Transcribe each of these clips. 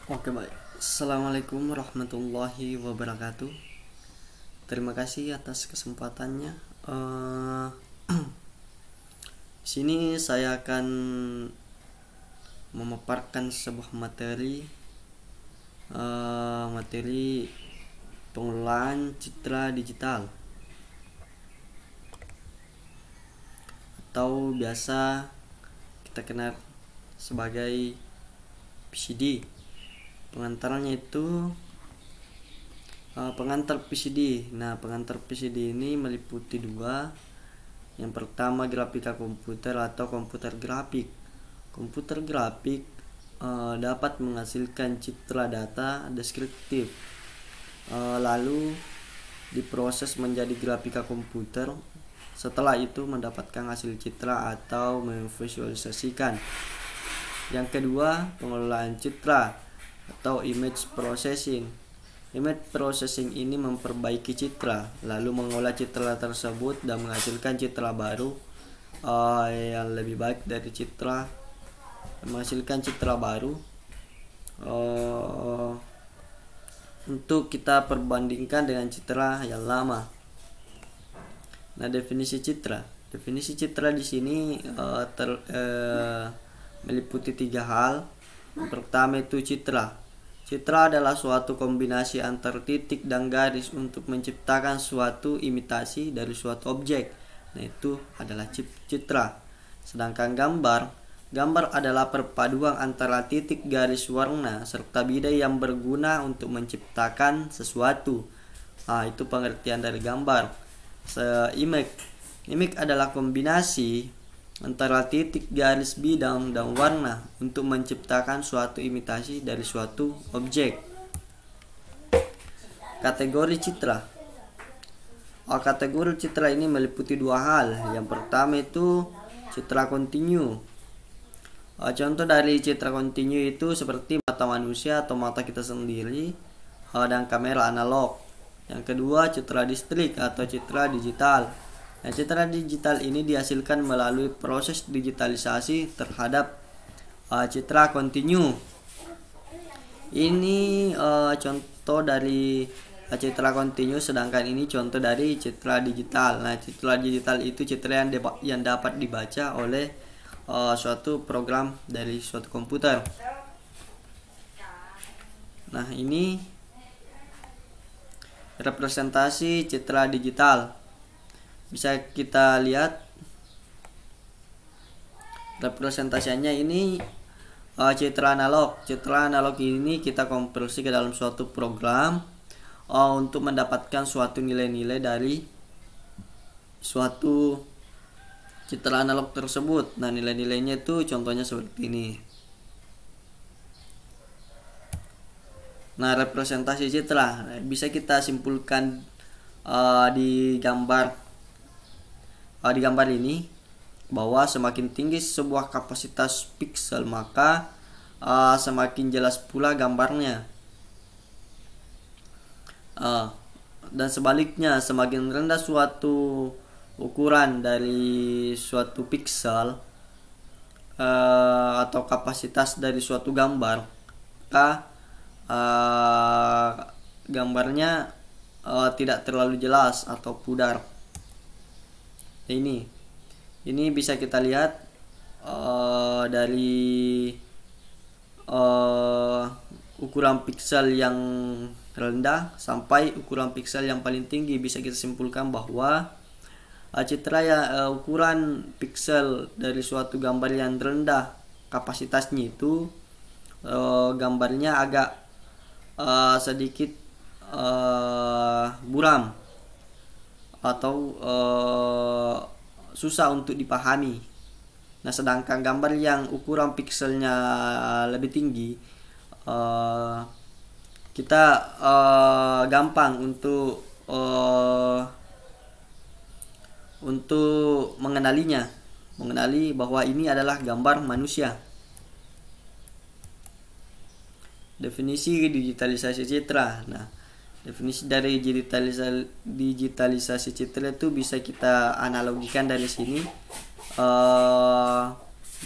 Oke, baik. Assalamualaikum warahmatullahi wabarakatuh. Terima kasih atas kesempatannya. Sini saya akan memaparkan sebuah materi pengelolaan citra digital atau biasa kita kenal sebagai PCD. Pengantarnya itu pengantar PCD. Nah, pengantar PCD ini meliputi dua. Yang pertama, grafika komputer atau komputer grafik. Komputer grafik dapat menghasilkan citra data deskriptif, lalu diproses menjadi grafika komputer. Setelah itu mendapatkan hasil citra atau memvisualisasikan. Yang kedua, pengelolaan citra atau image processing. Image processing ini memperbaiki citra, lalu mengolah citra tersebut dan menghasilkan citra baru yang lebih baik dari menghasilkan citra baru untuk kita perbandingkan dengan citra yang lama. Nah, definisi citra di sini meliputi tiga hal. Yang pertama itu citra. Citra adalah suatu kombinasi antar titik dan garis untuk menciptakan suatu imitasi dari suatu objek. Nah, itu adalah citra. Sedangkan gambar adalah perpaduan antara titik, garis, warna serta bidai yang berguna untuk menciptakan sesuatu. Nah, itu pengertian dari gambar. Image adalah kombinasi antara titik, garis, bidang, dan warna untuk menciptakan suatu imitasi dari suatu objek. Kategori citra. Kategori citra ini meliputi dua hal. Yang pertama itu citra kontinu. Contoh dari citra kontinu itu seperti mata manusia atau mata kita sendiri dan kamera analog. Yang kedua, citra distrik atau citra digital. Nah, citra digital ini dihasilkan melalui proses digitalisasi terhadap citra kontinu. Ini contoh dari citra kontinu, sedangkan ini contoh dari citra digital. Nah, citra digital itu citra yang dapat dibaca oleh suatu program dari suatu komputer. Nah, ini representasi citra digital. Bisa kita lihat representasinya ini citra analog. Citra analog ini kita konversi ke dalam suatu program untuk mendapatkan suatu nilai-nilai dari suatu citra analog tersebut. Nah, nilai-nilainya itu contohnya seperti ini. Nah, representasi citra bisa kita simpulkan di gambar ini bahwa semakin tinggi sebuah kapasitas piksel maka semakin jelas pula gambarnya. Dan sebaliknya, semakin rendah suatu ukuran dari suatu piksel atau kapasitas dari suatu gambar, maka gambarnya tidak terlalu jelas atau pudar. Ini bisa kita lihat dari ukuran piksel yang rendah sampai ukuran piksel yang paling tinggi. Bisa kita simpulkan bahwa citra ukuran piksel dari suatu gambar yang rendah kapasitasnya itu gambarnya agak sedikit buram atau susah untuk dipahami. Nah, sedangkan gambar yang ukuran pikselnya lebih tinggi kita gampang untuk mengenali bahwa ini adalah gambar manusia. Definisi digitalisasi citra. Nah, definisi dari digitalisasi citra itu bisa kita analogikan dari sini.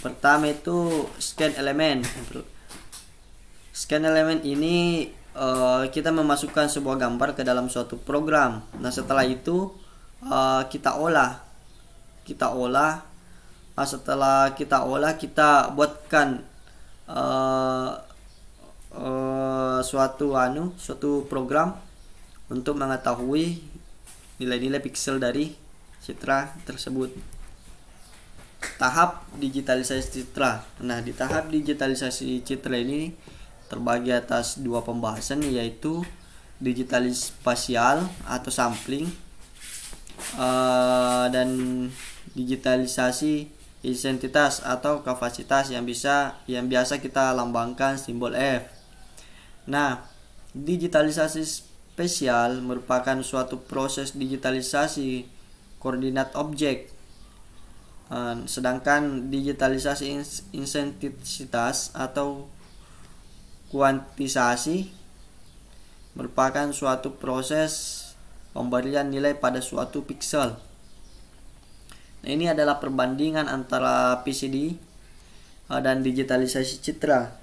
Pertama itu scan elemen. Scan element ini kita memasukkan sebuah gambar ke dalam suatu program. Nah, setelah itu kita olah. Setelah kita olah, kita buatkan suatu program untuk mengetahui nilai-nilai piksel dari citra tersebut. Tahap digitalisasi citra. Nah, di tahap digitalisasi citra ini terbagi atas dua pembahasan, yaitu digitalis spasial atau sampling dan digitalisasi intensitas atau kapasitas yang biasa kita lambangkan simbol F. Nah, digitalisasi spasial merupakan suatu proses digitalisasi koordinat objek. Sedangkan digitalisasi intensitas atau kuantisasi merupakan suatu proses pemberian nilai pada suatu piksel. Nah, ini adalah perbandingan antara PCD dan digitalisasi citra.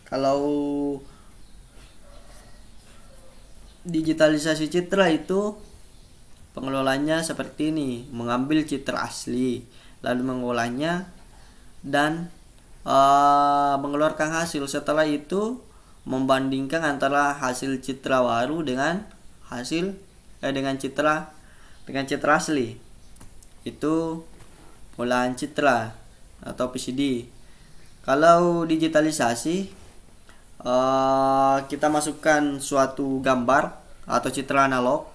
Kalau digitalisasi citra itu pengelolanya seperti ini: mengambil citra asli, lalu mengolahnya dan mengeluarkan hasil. Setelah itu membandingkan antara hasil citra baru dengan citra asli. Itu olahan citra atau PCD. Kalau digitalisasi, kita masukkan suatu gambar atau citra analog.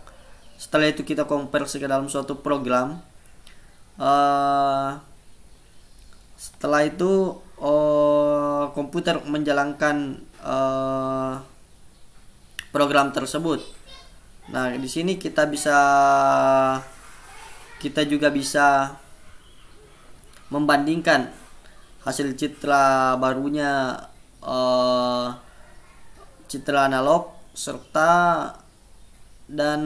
Setelah itu kita konversi ke dalam suatu program. Setelah itu komputer menjalankan program tersebut. Nah, di sini kita juga bisa membandingkan hasil citra barunya citra analog dan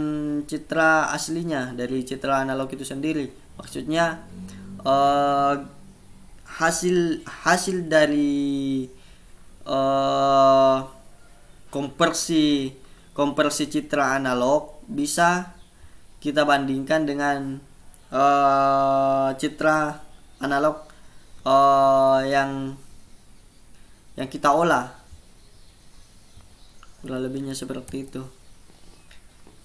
citra aslinya dari citra analog itu sendiri. Maksudnya hasil dari konversi citra analog bisa kita bandingkan dengan citra analog yang kita olah. Kurang lebihnya seperti itu.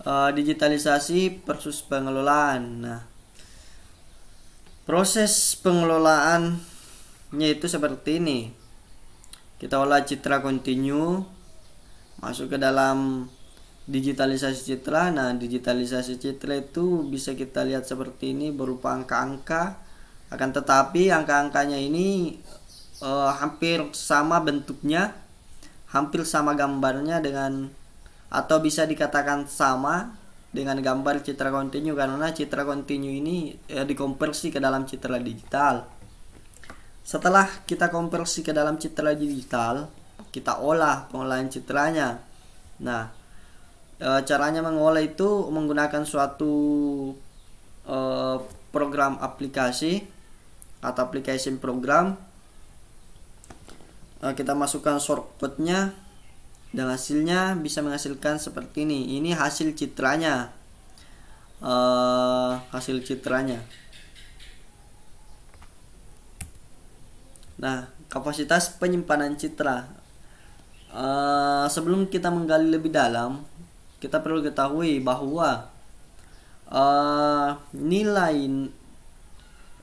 Digitalisasi versus pengelolaan. Nah, proses pengelolaannya itu seperti ini. Kita olah citra kontinu, masuk ke dalam digitalisasi citra. Nah, digitalisasi citra itu bisa kita lihat seperti ini, berupa angka-angka. Akan tetapi angka-angkanya ini hampir sama bentuknya, hampir sama gambarnya atau bisa dikatakan sama dengan gambar citra kontinu, karena citra kontinu ini dikonversi ke dalam citra digital. Setelah kita konversi ke dalam citra digital, kita olah pengolahan citranya. Nah, caranya mengolah itu menggunakan suatu program aplikasi atau application program. Kita masukkan shortcode-nya dan hasilnya bisa menghasilkan seperti ini. Ini hasil citranya. Nah, kapasitas penyimpanan citra. Sebelum kita menggali lebih dalam, kita perlu ketahui bahwa nilai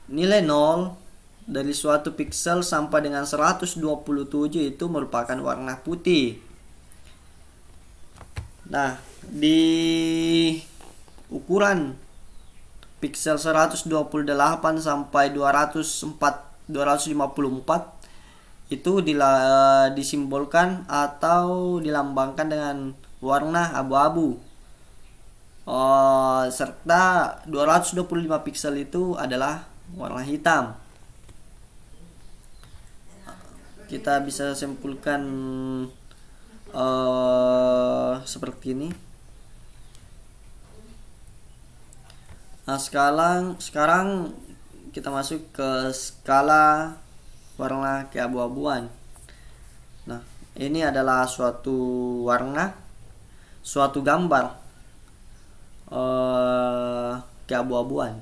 0 dari suatu piksel sampai dengan 127 itu merupakan warna putih. Nah, di ukuran piksel 128 sampai 254 itu disimbolkan atau dilambangkan dengan warna abu-abu. Serta 225 piksel itu adalah warna hitam. Kita bisa simpulkan seperti ini. Nah, sekarang kita masuk ke skala warna keabu-abuan. Nah, ini adalah suatu warna, suatu gambar keabu-abuan.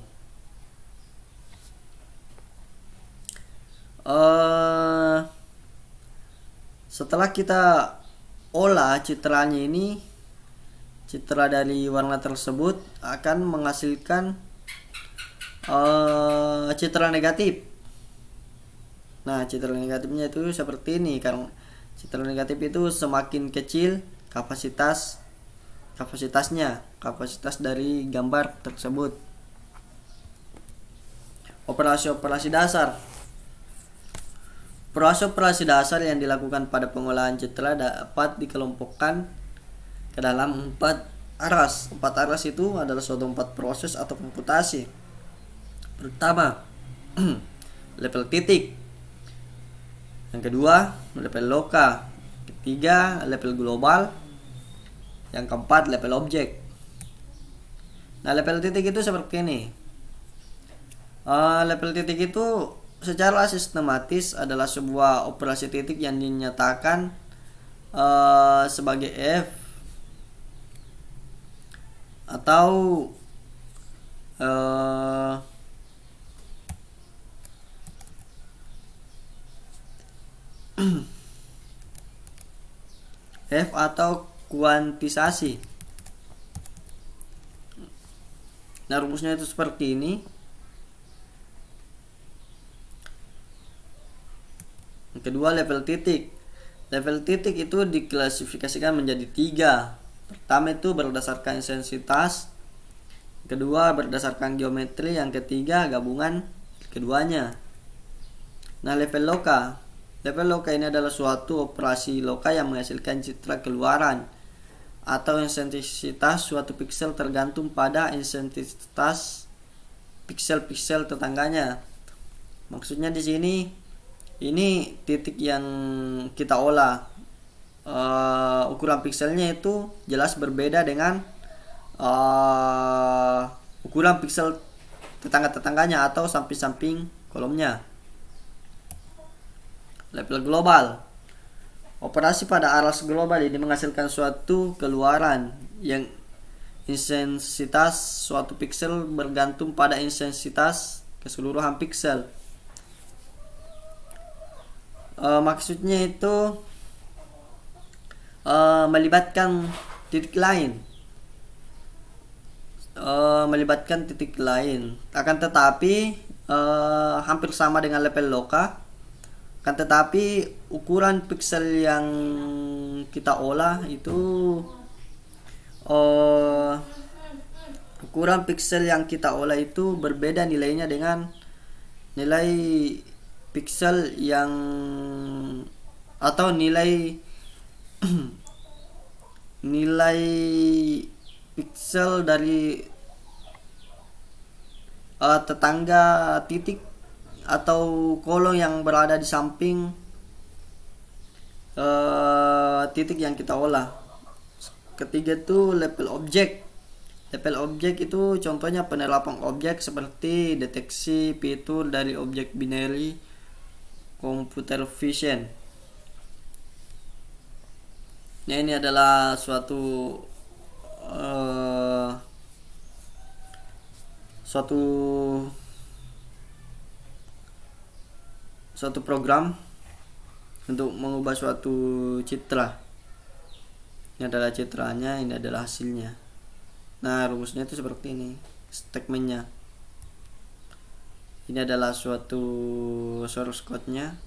Setelah kita olah citranya ini, citra dari warna tersebut akan menghasilkan citra negatif. Nah, citra negatifnya itu seperti ini. Karena citra negatif itu semakin kecil kapasitas dari gambar tersebut. Operasi-operasi dasar. Operasi dasar yang dilakukan pada pengolahan citra dapat dikelompokkan ke dalam 4 aras. 4 aras itu adalah suatu 4 proses atau komputasi. Pertama, level titik. Yang kedua, level loka. Ketiga, level global. Yang keempat, level objek. Nah, level titik itu seperti ini. Level titik itu secara sistematis adalah sebuah operasi titik yang dinyatakan sebagai F atau F atau kuantisasi. Nah, rumusnya itu seperti ini. Yang kedua, level titik. Level titik itu diklasifikasikan menjadi 3. Pertama itu berdasarkan intensitas, kedua berdasarkan geometri, yang ketiga gabungan keduanya. Nah, level loka. Level loka ini adalah suatu operasi loka yang menghasilkan citra keluaran atau intensitas suatu piksel tergantung pada intensitas piksel-piksel tetangganya. Maksudnya di sini ini titik yang kita olah. Ukuran pikselnya itu jelas berbeda dengan ukuran piksel tetangga-tetangganya atau samping-samping kolomnya. Level global. Operasi pada aras global ini menghasilkan suatu keluaran yang intensitas suatu piksel bergantung pada intensitas keseluruhan piksel. Maksudnya itu melibatkan titik lain. Akan tetapi hampir sama dengan level loka. Akan tetapi ukuran piksel yang kita olah itu berbeda nilainya dengan nilai piksel yang atau nilai piksel dari tetangga titik atau kolom yang berada di samping titik yang kita olah. Ketiga itu level objek. Level objek itu contohnya penerapan objek seperti deteksi fitur dari objek binary, computer vision. Nah, ini adalah suatu program untuk mengubah suatu citra. Ini adalah citranya, ini adalah hasilnya. Nah, rumusnya itu seperti ini, statementnya. Ini adalah suatu source code-nya.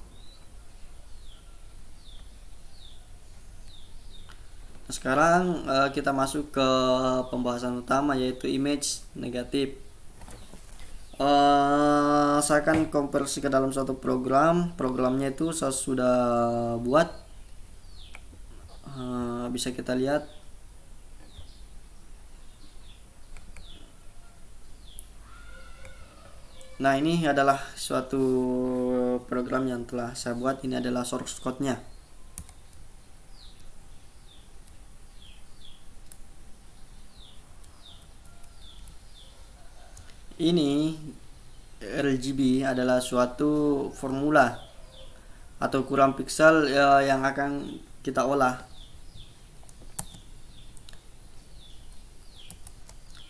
Nah, sekarang kita masuk ke pembahasan utama, yaitu image negatif. Saya akan konversi ke dalam suatu programnya itu saya sudah buat, bisa kita lihat. Nah, ini adalah suatu program yang telah saya buat. Ini adalah source code-nya. Ini RGB adalah suatu formula atau ukuran piksel yang akan kita olah.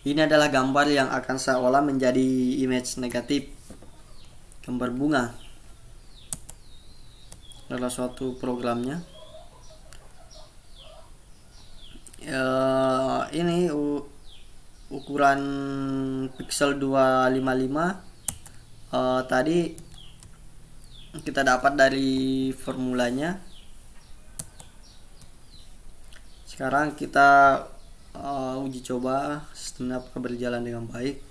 Ini adalah gambar yang akan saya olah menjadi image negatif. Gambar bunga adalah suatu programnya. Ini ukuran pixel 255 tadi kita dapat dari formulanya. Sekarang kita uji coba sistemnya apakah berjalan dengan baik.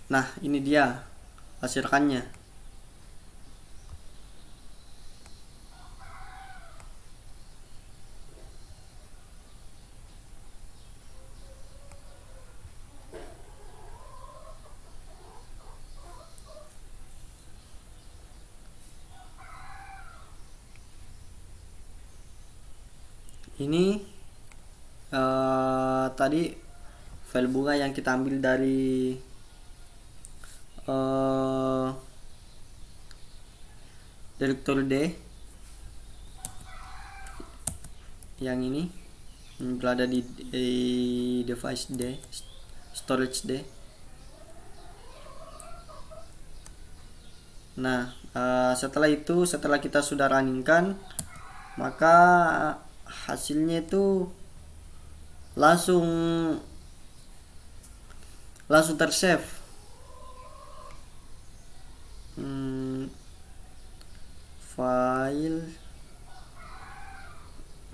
Nah, ini dia hasilkannya. Ini tadi file bunga yang kita ambil dari directory D yang ini berada di device D, storage D. Nah, setelah kita sudah runningkan, maka hasilnya itu langsung tersave. File.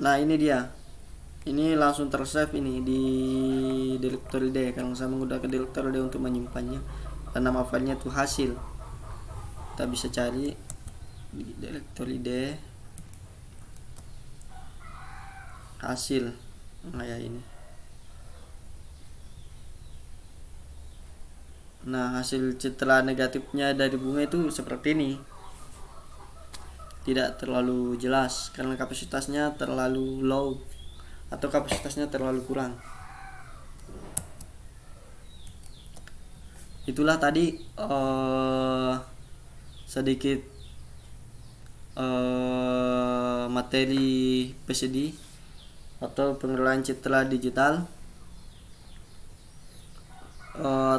Nah, ini dia. Ini langsung tersave ini di directory D. Kalau saya menggunakan directory D untuk menyimpannya, dan nama filenya itu hasil. Kita bisa cari di directory D hasil kayak ini. Nah, hasil setelah negatifnya dari bunga itu seperti ini. Tidak terlalu jelas karena kapasitasnya terlalu low atau kapasitasnya terlalu kurang. Itulah tadi sedikit materi PCD atau pengelolaan citra digital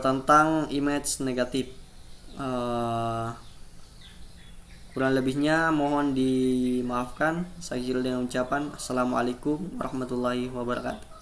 tentang image negatif. Kurang lebihnya mohon dimaafkan. Saya akhiri dengan ucapan Assalamualaikum warahmatullahi wabarakatuh.